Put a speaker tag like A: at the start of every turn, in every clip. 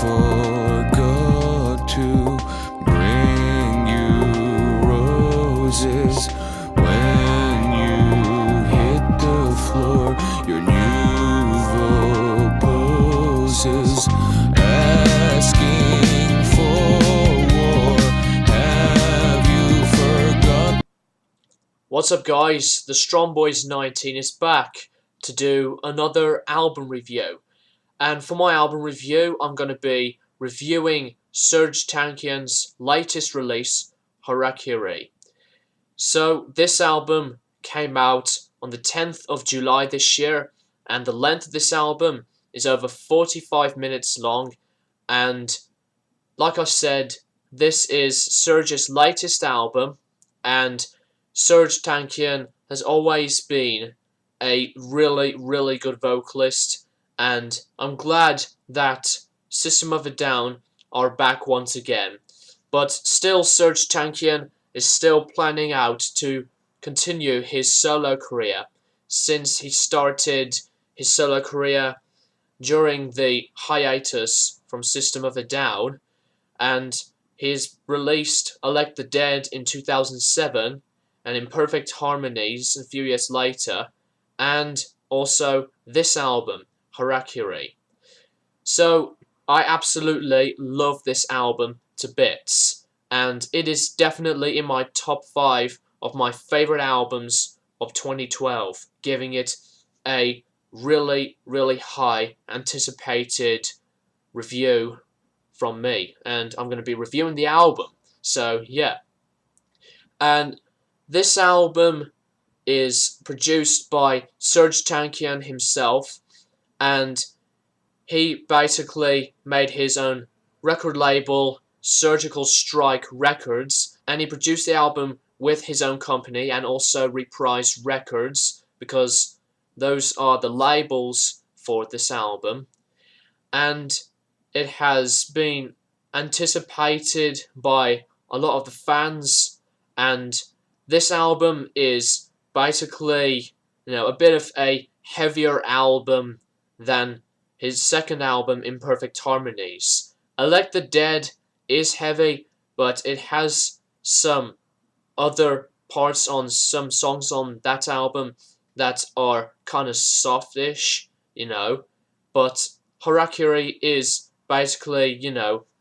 A: forgot to bring you roses when you hit the floor. Your new poses asking for war. Have you forgotten?
B: What's up, guys? The Strong Boys 19 is back to do another album review. And for my album review, I'm going to be reviewing Serj Tankian's latest release, Harakiri. So this album came out on the 10th of July this year, and the length of this album is over 45 minutes long. And like I said, this is Serj's latest album, and Serj Tankian has always been a really good vocalist, and I'm glad that System of a Down are back once again. But still, Serj Tankian is still planning out to continue his solo career, since he started his solo career during the hiatus from System of a Down, and he's released Elect the Dead in 2007 and Imperfect Harmonies a few years later, and also this album, Harakiri. So I absolutely love this album to bits, and it is definitely in my top 5 of my favorite albums of 2012, giving it a really high anticipated review from me. And I'm going to be reviewing the album, so yeah. And this album is produced by Serj Tankian himself, and he basically made his own record label, Surgical Strike Records, and he produced the album with his own company and also Reprise Records, because those are the labels for this album. And it has been anticipated by a lot of the fans, and this album is basically, a bit of a heavier album than his second album, Imperfect Harmonies. Elect the Dead is heavy, but it has some other parts on some songs on that album that are kind of softish, but Harakiri is basically,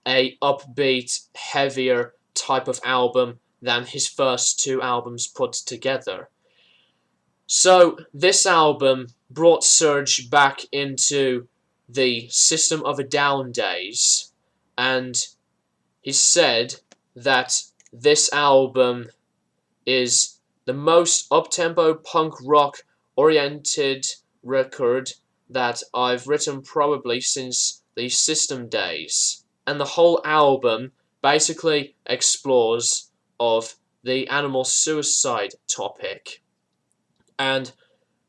B: a upbeat, heavier type of album than his first 2 albums put together. So this album brought Serj back into the System of a Down days, and he said that this album is the most up-tempo punk rock oriented record that I've written probably since the System days. And the whole album basically explores of the animal suicide topic. And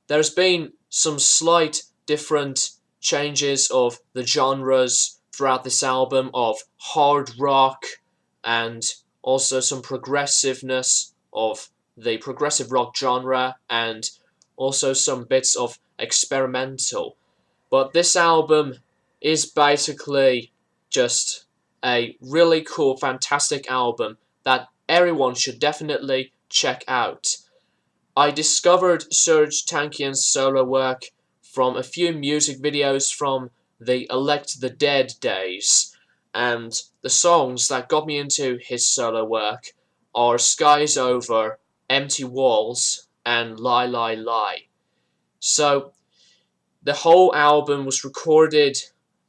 B: there's been some slight different changes of the genres throughout this album, of hard rock and also some progressiveness of the progressive rock genre, and also some bits of experimental. But this album is basically just a really cool, fantastic album that everyone should definitely check out. I discovered Serj Tankian's solo work from a few music videos from the Elect the Dead days, and the songs that got me into his solo work are Skies Over, Empty Walls, and Lie Lie Lie. So the whole album was recorded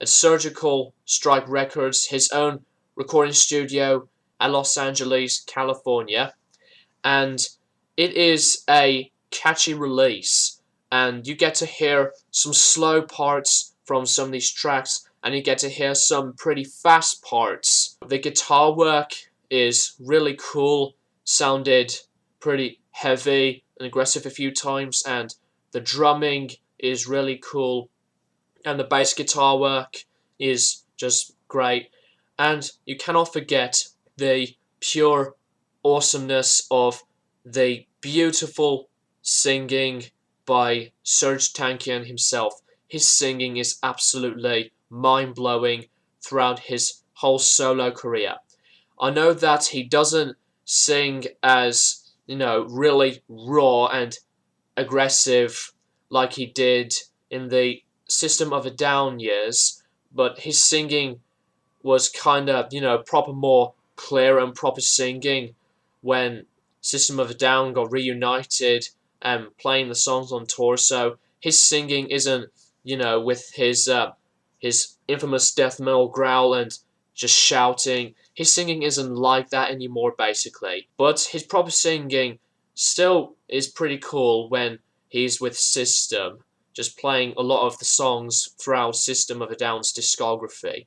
B: at Surgical Strike Records, his own recording studio at Los Angeles, California, and it is a catchy release, and you get to hear some slow parts from some of these tracks, and you get to hear some pretty fast parts. The guitar work is really cool, sounded pretty heavy and aggressive a few times, and the drumming is really cool, and the bass guitar work is just great. And you cannot forget the pure awesomeness of the beautiful singing by Serj Tankian himself. His singing is absolutely mind-blowing throughout his whole solo career. I know that he doesn't sing as, really raw and aggressive like he did in the System of a Down years, but his singing was kind of, proper, more clear and proper singing when System of a Down got reunited and playing the songs on tour. So his singing isn't, with his infamous death metal growl and just shouting. His singing isn't like that anymore, basically. But his proper singing still is pretty cool when he's with System, just playing a lot of the songs throughout System of a Down's discography.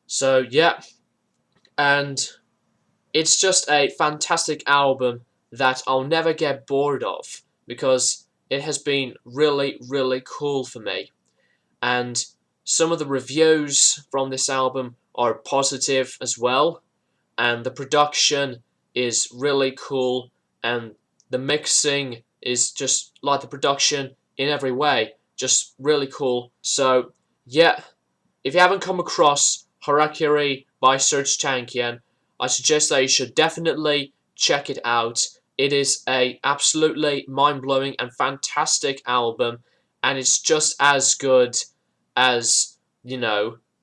B: So yeah, and it's just a fantastic album that I'll never get bored of because it has been really, really cool for me. And some of the reviews from this album are positive as well, and the production is really cool, and the mixing is just like the production in every way, just really cool. So yeah, if you haven't come across Harakiri by Serj Tankian, I suggest that you should definitely check it out. It is a absolutely mind-blowing and fantastic album, and it's just as good as,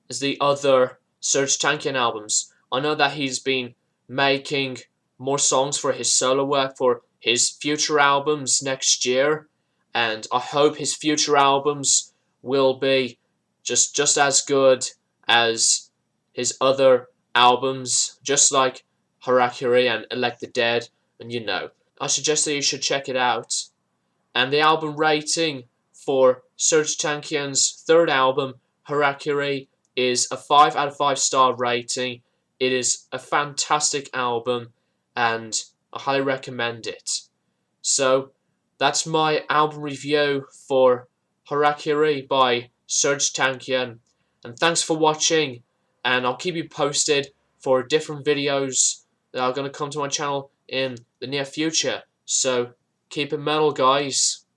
B: as the other Serj Tankian albums. I know that he's been making more songs for his solo work for his future albums next year, and I hope his future albums will be just as good as his other albums, just like Harakiri and Elect the Dead, and I suggest that you should check it out. And the album rating for Serj Tankian's third album, Harakiri, is a 5 out of 5 star rating. It is a fantastic album, and I highly recommend it. So, that's my album review for Harakiri by Serj Tankian. And thanks for watching, and I'll keep you posted for different videos that are going to come to my channel in the near future. So, keep it metal, guys.